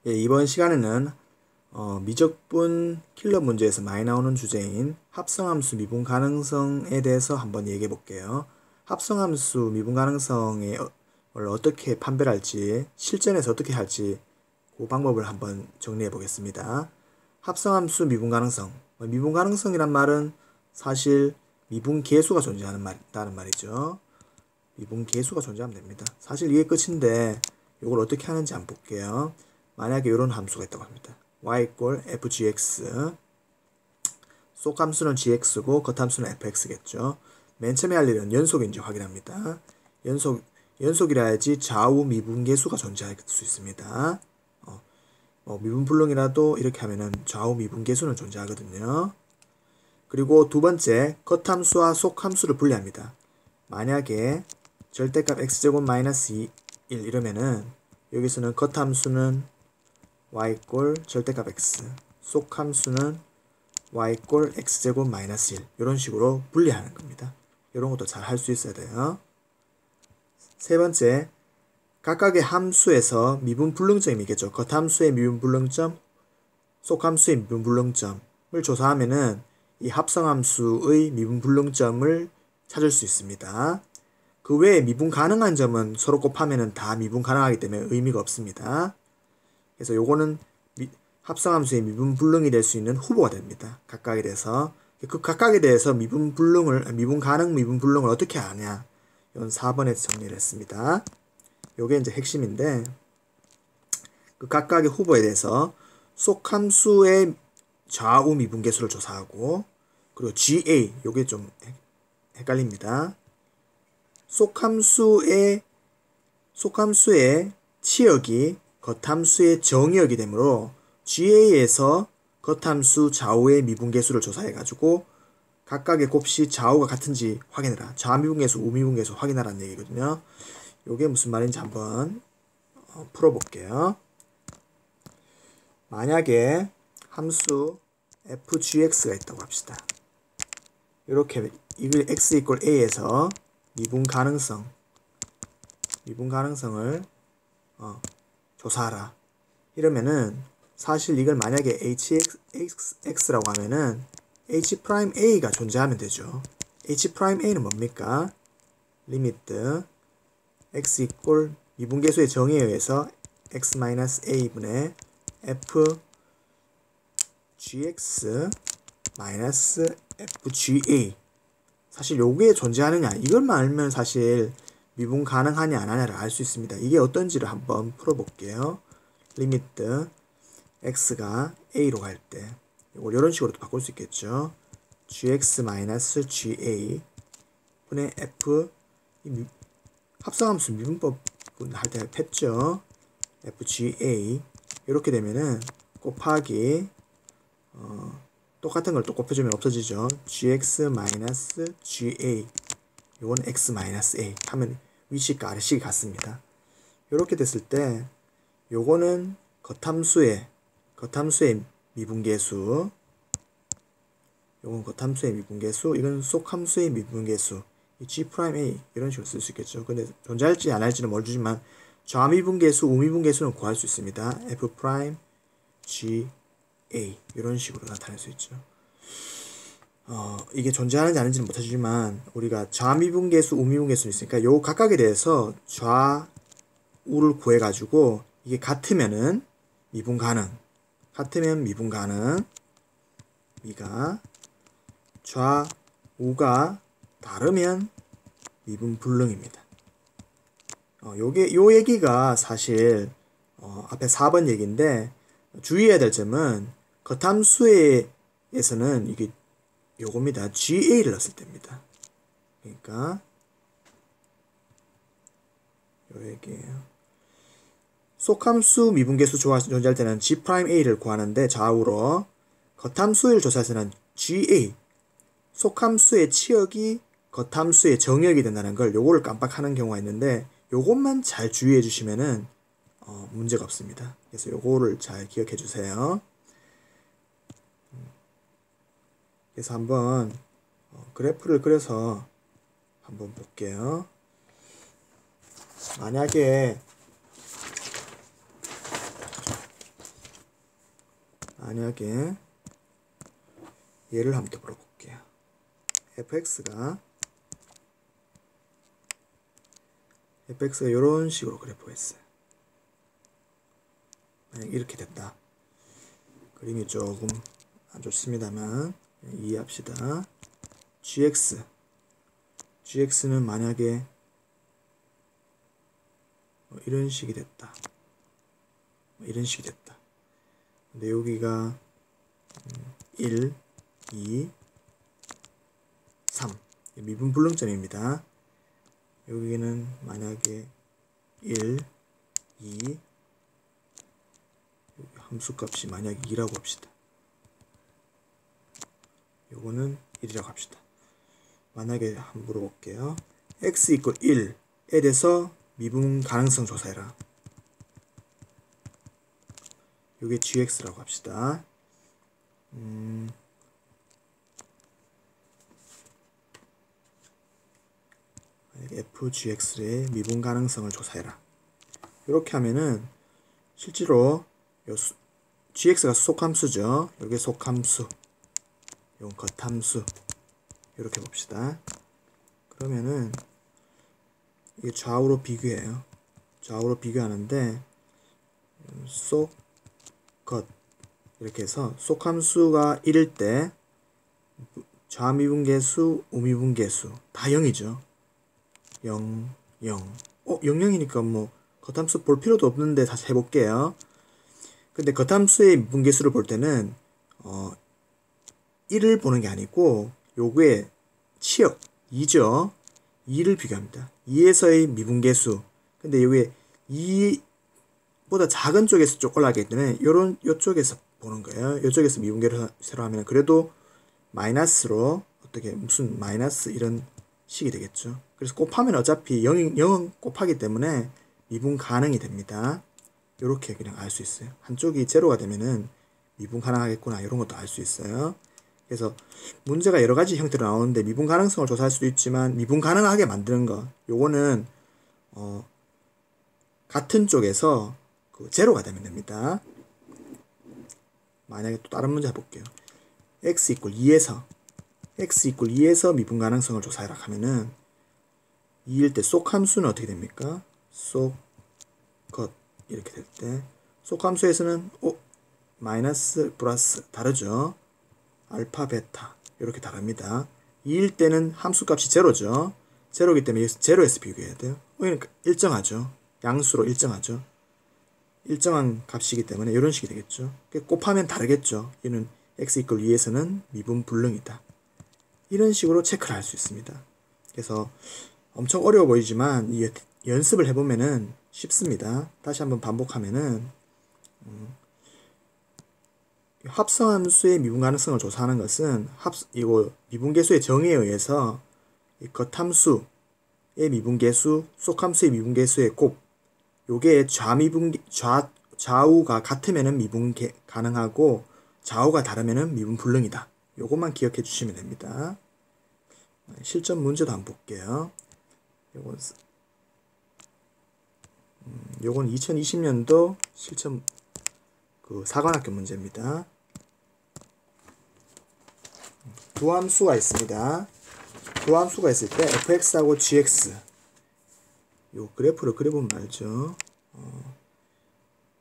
예, 이번 시간에는 미적분 킬러 문제에서 많이 나오는 주제인 합성함수 미분 가능성에 대해서 한번 얘기해 볼게요. 합성함수 미분 가능성을 어떻게 판별할지, 실전에서 어떻게 할지 그 방법을 한번 정리해 보겠습니다. 합성함수 미분 가능성. 미분 가능성이란 말은 사실 미분 계수가 존재한다는 말이죠. 미분 계수가 존재하면 됩니다. 사실 이게 끝인데 이걸 어떻게 하는지 한번 볼게요. 만약에 이런 함수가 있다고 합니다. y equal fgx, 속함수는 gx고 겉함수는 fx겠죠. 맨 처음에 할 일은 연속인지 확인합니다. 연속이라 해야지 좌우 미분계수가 존재할 수 있습니다. 미분불능이라도 이렇게 하면은 좌우 미분계수는 존재하거든요. 그리고 두 번째, 겉함수와 속함수를 분리합니다. 만약에 절대값 x제곱 마이너스 1 이러면은 여기서는 겉함수는 y equal 절대값 x, 속함수는 y equal x제곱 마이너스 1 이런 식으로 분리하는 겁니다. 이런 것도 잘 할 수 있어야 돼요. 세 번째, 각각의 함수에서 미분불능점이겠죠. 겉함수의 미분불능점, 속함수의 미분불능점을 조사하면은 이 합성함수의 미분불능점을 찾을 수 있습니다. 그 외에 미분 가능한 점은 서로 곱하면은 다 미분 가능하기 때문에 의미가 없습니다. 그래서 요거는 합성함수의 미분불능이 될 수 있는 후보가 됩니다. 각각에 대해서. 그 각각에 대해서 미분 가능, 미분불능을 어떻게 아냐. 이건 4번에서 정리를 했습니다. 요게 이제 핵심인데, 그 각각의 후보에 대해서 속함수의 좌우 미분계수를 조사하고, 그리고 GA, 요게 좀 헷갈립니다. 속함수의 치역이 겉함수의 정의역이 되므로 GA에서 겉함수 좌우의 미분계수를 조사해가지고 각각의 곱시 좌우가 같은지 확인해라. 좌미분계수, 우미분계수 확인하라는 얘기거든요. 요게 무슨 말인지 한번 풀어볼게요. 만약에 함수 fgx가 있다고 합시다. 이렇게 이걸 x equal a에서 미분 가능성을 조사하라. 이러면은 사실 이걸 만약에 hx라고 하면은 h'a가 존재하면 되죠. h'a는 뭡니까? 리미트 x equal 미분계수의 정의에 의해서 x-a분의 f gx fga. 사실 요게 존재하느냐 이것만 알면 사실 미분 가능하냐 안 하냐를 알 수 있습니다. 이게 어떤지를 한번 풀어볼게요. 리미트 x가 a로 갈 때 이걸 이런 식으로도 바꿀 수 있겠죠. gx-ga 분의 f, 합성함수 미분법 할 때 했죠. fga 이렇게 되면은 곱하기 똑같은 걸 또 곱해주면 없어지죠. gx-ga 요건 x-a 하면 위식과 아래식이 같습니다. 이렇게 됐을 때 요거는 겉함수의 미분계수, 요건 겉함수의 미분계수, 이건 속함수의 미분계수, 이 G'A 이런 식으로 쓸 수 있겠죠. 근데 존재할지 안 할지는 모르지만 좌미분계수, 우미분계수는 구할 수 있습니다. F'G A 이런 식으로 나타낼 수 있죠. 이게 존재하는지 아닌지는 못하지만 우리가 좌미분계수, 우미분계수는 있으니까 요 각각에 대해서 좌우를 구해가지고 이게 같으면은 미분 가능, 미가 좌우가 다르면 미분 불능입니다. 요 얘기가 사실 앞에 4번 얘기인데 주의해야 될 점은 겉함수에서는 이게 요겁니다. GA를 넣었을 때입니다. 그러니까 요 얘기예요. 속함수 미분계수 존재할 때는 G'A를 구하는데 좌우로, 겉함수를 조사할 때는 GA, 속함수의 치역이 겉함수의 정역이 된다는 걸 요거를 깜빡하는 경우가 있는데 요것만 잘 주의해 주시면은 문제가 없습니다. 그래서 요거를 잘 기억해 주세요. 그래서 한번 그래프를 그려서 한번 볼게요. 만약에 만약에 얘를 한번 더 풀어볼게요. fx가 이런 식으로 그래프가 있어요. 만약 이렇게 됐다. 그림이 조금 안 좋습니다만 이해합시다. gx는 만약에 이런 식이 됐다. 이런 식이 됐다. 근데 여기가 1, 2, 3 미분 불능점입니다. 여기는 만약에 1, 2 여기 함수값이 만약에 2라고 합시다. 요거는 1이라고 합시다. 만약에 한번 물어볼게요. x = 1에 대해서 미분 가능성 조사해라. 요게 gx라고 합시다. fgx의 미분 가능성을 조사해라. 이렇게 하면은 실제로 요 gx가 속함수죠. 여기 속함수, 요 겉함수 이렇게 봅시다. 그러면은 이게 좌우로 비교해요. 좌우로 비교하는데 속, 겉 이렇게 해서 속함수가 1일 때 좌미분계수, 우미분계수 다 0이죠. 0, 0. 0이니까 뭐 겉함수 볼 필요도 없는데 다시 해볼게요. 근데 겉함수의 미분계수를 볼 때는 1을 보는 게 아니고 요거의 치역 2죠. 2를 비교합니다. 2에서의 미분계수. 근데 요게 2보다 작은 쪽에서 쭉 올라가기 때문에 요쪽에서 보는 거예요. 요쪽에서 미분계수로 하면 그래도 마이너스로 어떻게 무슨 마이너스 이런 식이 되겠죠. 그래서 곱하면 어차피 0은 곱하기 때문에 미분 가능이 됩니다. 요렇게 그냥 알 수 있어요. 한쪽이 제로가 되면은 미분 가능하겠구나 이런 것도 알 수 있어요. 그래서 문제가 여러 가지 형태로 나오는데 미분 가능성을 조사할 수도 있지만 미분 가능하게 만드는 거 요거는 같은 쪽에서 그 제로가 되면 됩니다. 만약에 또 다른 문제 해볼게요. x = 2에서 미분 가능성을 조사해라 하면은 2일 때 속함수는 어떻게 됩니까? 속, 겉 이렇게 될 때 속함수에서는 마이너스, 플러스 다르죠. 알파, 베타 이렇게 다릅니다. 2일 때는 함수값이 제로죠. 제로이기 때문에 제로에서 비교해야 돼요. 그러니까 일정하죠. 양수로 일정하죠. 일정한 값이기 때문에 이런 식이 되겠죠. 곱하면 다르겠죠. 얘는 x = 2에서는 미분 불능이다. 이런 식으로 체크를 할 수 있습니다. 그래서 엄청 어려워 보이지만 이 연습을 해보면은 쉽습니다. 다시 한번 반복하면은 합성함수의 미분 가능성을 조사하는 것은 이거 미분계수의 정의에 의해서 이 겉함수의 미분계수, 속함수의 미분계수의 곱 요게 좌우가 같으면은 미분 가능하고 좌우가 다르면은 미분 불능이다. 요것만 기억해 주시면 됩니다. 실전 문제도 한번 볼게요. 요건 2020년도 실전 사관학교 문제입니다. 두 함수가 있습니다. 두 함수가 있을 때 fx하고 gx 요 그래프를 그려보면 알죠.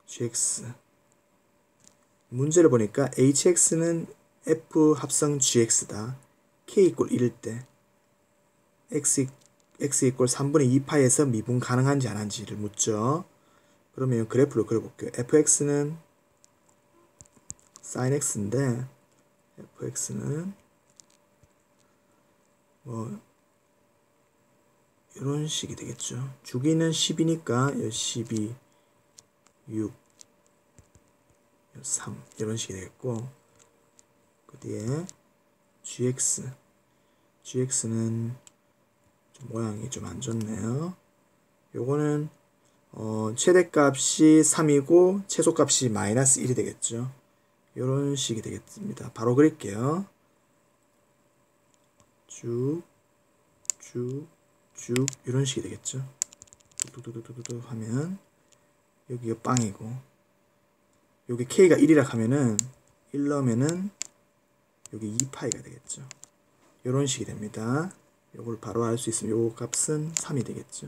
gx 문제를 보니까 hx는 f 합성 gx다. k = 1일 때 x = 3분의 2파에서 미분 가능한지 안 한지를 묻죠. 그러면 그래프를 그려볼게요. fx는 sin x인데 fx는 뭐 이런 식이 되겠죠. 주기는 10이니까 12, 6, 3 이런 식이 되겠고 그 뒤에 gx는 좀 모양이 좀 안 좋네요. 요거는 최대값이 3이고 최소값이 마이너스 1이 되겠죠. 이런 식이 되겠습니다. 바로 그릴게요. 쭉 이런 식이 되겠죠. 뚝뚝뚝뚝뚝 하면 여기가 빵이고 여기 k가 1이라 하면은 1 넣으면은 여기 2파이가 되겠죠. 이런 식이 됩니다. 요걸 바로 알 수 있으면 요 값은 3이 되겠죠.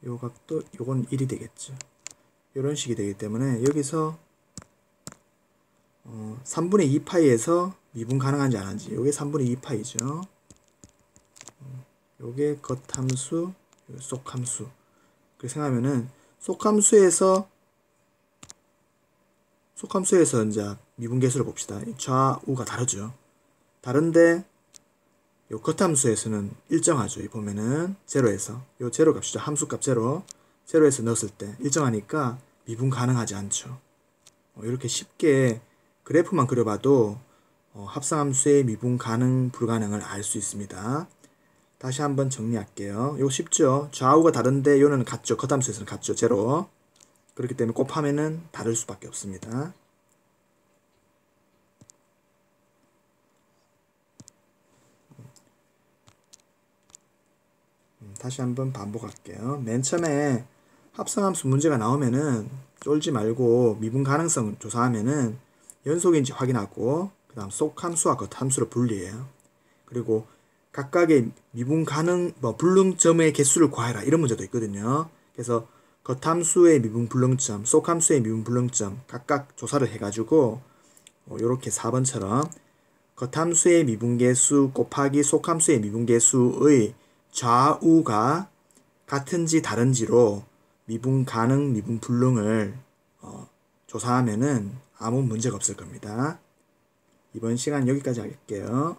요 값도 요건 1이 되겠죠. 이런 식이 되기 때문에 여기서 3분의 2파이에서 미분 가능한지 안 한지 요게 3분의 2파이죠. 요게 겉함수, 속함수. 그렇게 생각하면은 속함수에서 이제 미분계수를 봅시다. 좌우가 다르죠. 다른데 요 겉함수에서는 일정하죠. 이 보면은 제로에서 요 제로 값이죠. 함수값 제로에서 넣었을 때 일정하니까 미분 가능하지 않죠. 이렇게 쉽게 그래프만 그려봐도 합성함수의 미분 가능 불가능을 알 수 있습니다. 다시 한번 정리할게요. 이거 쉽죠? 좌우가 다른데 요는 같죠. 겉함수에서는 같죠. 제로. 그렇기 때문에 곱하면은 다를 수밖에 없습니다. 다시 한번 반복할게요. 맨 처음에 합성함수 문제가 나오면은 쫄지 말고 미분 가능성 조사하면은 연속인지 확인하고 그 다음 속함수와 겉함수를 분리해요. 그리고 각각의 미분 가능 불능점의 개수를 구하라 이런 문제도 있거든요. 그래서 겉함수의 미분 불능점, 속함수의 미분 불능점 각각 조사를 해가지고 요렇게 4번처럼 겉함수의 미분계수 곱하기 속함수의 미분계수의 좌우가 같은지 다른지로 미분 가능, 미분 불능을 조사하면은 아무 문제가 없을 겁니다. 이번 시간 여기까지 할게요.